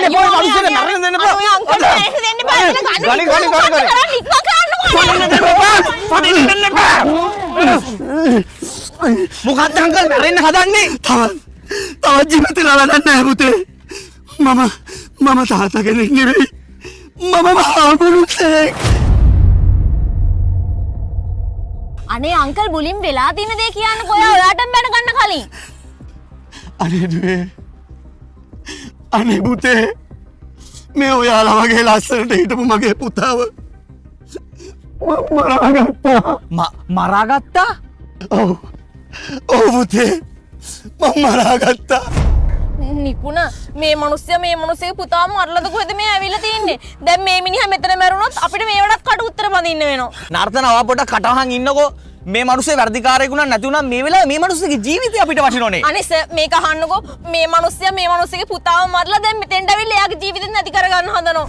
දෙන්න එපා මිනිස්සුන්ට මරන්න දෙන්න එපා. ඔය අංකල් මේක දෙන්න බෑ. ගනි. පඩින්න දෙන්න එපා. මොකක්ද අංකල් මරන්න හදන්නේ? තවත් ජීවිතේ නලන්න නැහැ පුතේ. මම තාත්තා කෙනෙක් නෙවෙයි. මම මහාමුරුසෙක්. අනේ අංකල් බුලින් වෙලා තියෙන දේ කියන්නකෝ. ඔයාටම බැන ගන්න කලින්. අනේ දුවේ. අනේ පුතේ. මේ ඔයාලා වගේ ලස්සනට හිටපු මගේ පුතාව මරාගත්තා. මරාගත්තා? ඔව් පුතේ. මම මරාගත්තා. නිකුණ මේ මිනිස්සගේ පුතාම මරලාද කොහෙද මේ ඇවිල්ලා තින්නේ? දැන් මේ මිනිහා මෙතන මැරුණොත් අපිට මේ වඩාත් කට උත්තර බඳින්න වෙනවා. නර්තන ආව පොඩක් කටහන් ඉන්නකෝ. මේ මිනිස්සේ වැඩිකාරයෙකුණා නැති වුණා මේ වෙලාවේ මේ මිනිස්සගේ ජීවිතය අපිට වටිනෝනේ. අනේ සර් මේක අහන්නකෝ. මේ මිනිස්සගේ පුතාව මරලා දැන් මෙතෙන්ට ඇවිල්ලා එයාගේ ජීවිතේ නැති කරගන්න හදනවා.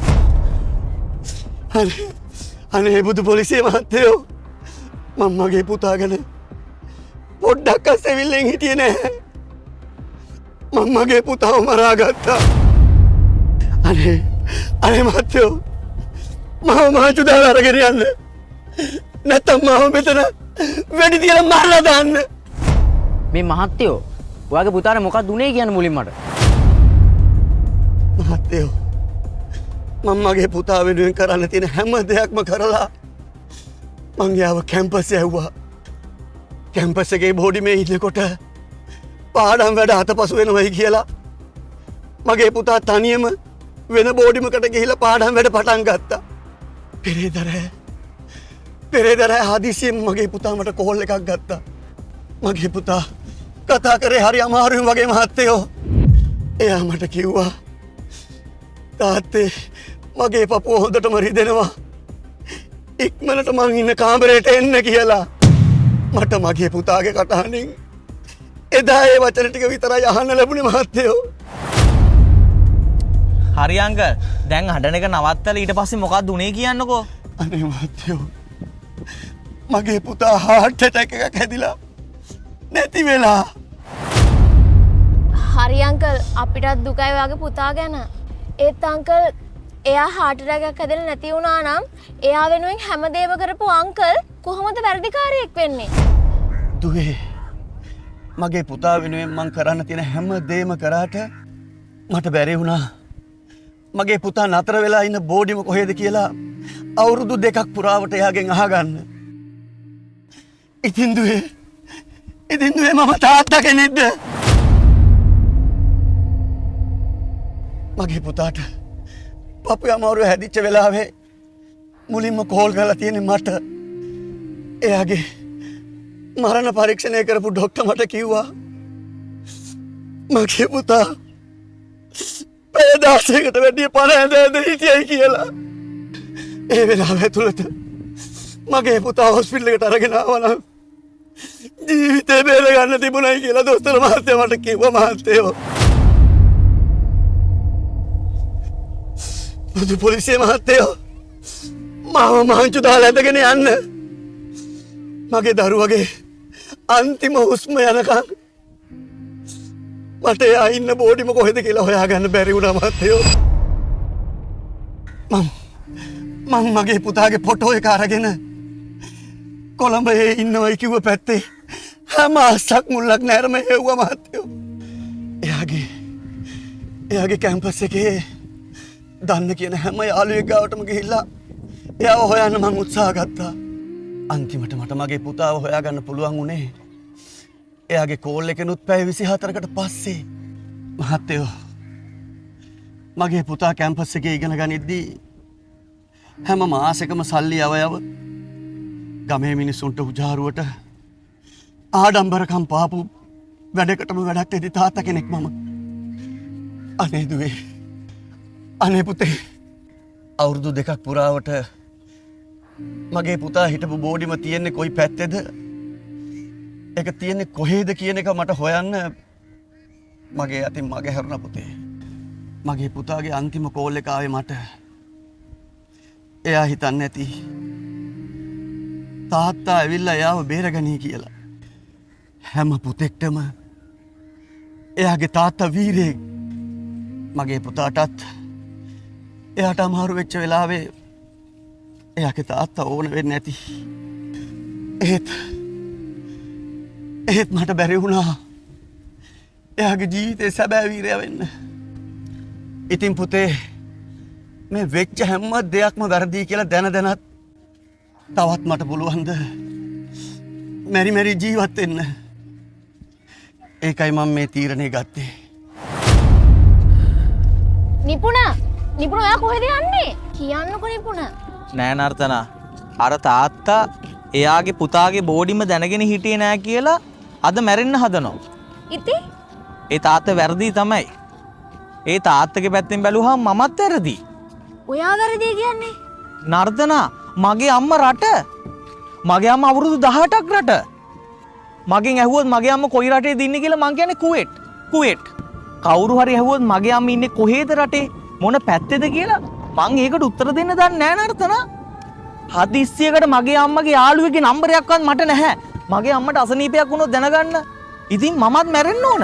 අනේ බුදු පොලිසිය මහත්තයෝ. මම මගේ පුතා ගැන පොඩ්ඩක් අසෙවිල්ලෙන් හිටියේ නැහැ. මම මගේ පුතාව මරාගත්තා. අනේ මහත්තයෝ. මම මහචු දාලා අරගෙන යන්න. නැත්තම් මම මෙතන වෙඩි තියලා මරලා දාන්න. මේ මහත්තයෝ ඔයාගේ පුතාට මොකක්ද උනේ කියන්නේ මුලින් මට. මහත්තයෝ මම මගේ පුතා වෙනුවෙන් කරන්න තියෙන හැම දෙයක්ම කරලා මං යාව කැම්පස් ඇව්වා. කැම්පස් එකේ බෝඩිමේ ඉන්නකොට පාඩම් වැඩ අතපසු වෙනවයි කියලා මගේ පුතා තනියම වෙන බෝඩිමකට ගිහිල්ලා පාඩම් වැඩ පටන් ගත්තා. පෙරේදරෑ හදිසියෙන් මගේ පුතා මට කෝල් එකක් ගත්තා. මගේ පුතා කතා කරේ හරි අමාරුවෙන් වගේ මහත්තයෝ. එයා මට කිව්වා තාත්තේ මගේ පපුව හොඳටම රිදෙනවා. ඉක්මනට මං ඉන්න කාමරේට එන්න කියලා. මට මගේ පුතාගේ කටහඬින් එදා ඒ වචන ටික විතරයි අහන්න ලැබුණේ මහත්තයෝ. හරි අංකල්. දැන් හඬන එක නවත්තලා ඊට පස්සේ මොකක්ද උනේ කියන්නකෝ. අනේ මහත්තයෝ මගේ පුතා හાર્ට් ඇටැක් එකක් හැදිලා නැති වෙලා. හරි අංකල් අපිටත් දුකයි ඔයාගේ පුතා ගැන. ඒත් අංකල් එයා හાર્ට් ඇටැක් එකක් හැදෙලා නැති වුණා නම් එයා වෙනුවෙන් හැමදේම කරපු අංකල් කොහොමද වැඩිකාරයෙක් වෙන්නේ? දුවේ මගේ පුතා වෙනුවෙන් මං කරන්න තියෙන හැම දෙයක්ම කරාට මට බැරි වුණා. මගේ පුතා නතර වෙලා ඉන්න බෝඩිම කොහෙද කියලා අවුරුදු 2ක් පුරාවට එයාගෙන් අහගන්න. ඉතින් දුවේ මම තාත්තා කෙනෙක්ද? මගේ පුතාට පපුව අමාරුව හැදිච්ච වෙලාවේ මුලින්ම කෝල් කරලා තියෙන්නේ මට. එයාගේ මරණ පරීක්ෂණය කරපු ඩොක්ටර් මට කිව්වා මගේ පුතා පැය 16කට වැඩිය පණ ඇඳ හිටියයි කියලා. ඒ වෙලාව ඇතුළත මගේ පුතා හොස්පිටල් එකට අරගෙන ආවා නම් ජීවිතේ බේර ගන්න තිබුණයි කියලා දොස්තර මහත්තයා මට කිව්වා මහත්තයෝ. බුදු පොලිසිය මහත්තයෝ මාව මහන්චු දාලා ඇදගෙන යන්න. මගේ දරුවගේ අන්තිම හුස්ම යනකම් මට එයා ඉන්න බෝඩිම කොහෙද කියලා හොයාගන්න බැරි වුණා මහත්තයෝ. මං මගේ පුතාගේ ෆොටෝ එක අරගෙන කොළඹේ ඉන්නවයි කිව්ව පැත්තේ හැම අස්සක් මුල්ලක් නැරම හෙව්වා මහත්තයෝ. එයාගේ කැම්පස් එකේ දන්න කියන හැම යාළුවෙක් ගාවටම ගිහිල්ලා එයාව හොයන්න මං උත්සාහ ගත්තා. අන්තිමට මට මගේ පුතාව හොයාගන්න පුළුවන් වුණේ එයාගේ කෝල් එකනුත් පැය 24කට පස්සේ. මහත්තයෝ මගේ පුතා කැම්පස් එකේ ඉගෙන ගනිද්දී හැම මාසෙකම සල්ලි අවයව ගමේ මිනිස්සුන්ට උජාරුවට ආඩම්බරකම් පාපු වැඩකටම වැඩක් දෙදි තාත්තා කෙනෙක් මම. අනේ දුවේ අනේ පුතේ අවුරුදු 2ක් පුරාවට මගේ පුතා හිටපු බෝඩිම තියෙන්නේ කොයි පැත්තේද? ඒක තියෙන්නේ කොහේද කියන එක මට හොයන්න මගේ අතින් මගේ හැරුණා පුතේ. මගේ පුතාගේ අන්තිම කෝල් එක ආවේ මට. එයා හිතන්නේ නැති තාත්තා ඇවිල්ලා එයාව බේරගනී කියලා. හැම පුතෙක්ටම එයාගේ තාත්තා වීරයෙක්. මගේ පුතාටත් එයාට අමාරු වෙච්ච වෙලාවේ එයාගේ තාත්තා ඕන වෙන්නේ නැති. ඒත් මට බැරි වුණා එයාගේ ජීවිතේ සැබෑ වීරයා වෙන්න. ඉතින් පුතේ මේ වෙච්ච හැම දෙයක්ම වැරදි කියලා දැනත් තවත් මට පුළුවන්ද මෙරි ජීවත් වෙන්න? ඒකයි මම මේ තීරණය ගත්තේ. නිපුණ ඔයා කොහෙද යන්නේ? කියන්නකො නිපුණ. නෑ නර්තනා. අර තාත්තා එයාගේ පුතාගේ බෝඩිම දැනගෙන හිටියේ නෑ කියලා අද මැරෙන්න හදනවා. ඉතින් ඒ තාත්තා වැරදි තමයි. ඒ තාත්තගේ පැත්තෙන් බැලුවහම මමත් වැරදි. ඔයා වැරදි කියන්නේ? නර්තනා මගේ අම්මා රට. මගේ අම්මා අවුරුදු 18ක් රට. මගෙන් ඇහුවොත් මගේ අම්මා කොයි රටේද ඉන්නේ කියලා මං කියන්නේ කුවේට්. කවුරු හරි ඇහුවොත් මගේ අම්මා ඉන්නේ කොහේද රටේ මොන පැත්තේද කියලා මං ඒකට උත්තර දෙන්න දන්නේ නෑ නර්තනා. හදිස්සියකට මගේ අම්මගේ යාළුවෙක්ගේ නම්බරයක්වත් මට නැහැ. මගේ අම්මට අසනීපයක් වුණොත් දැනගන්න. ඉතින් මමත් මැරෙන්න ඕන.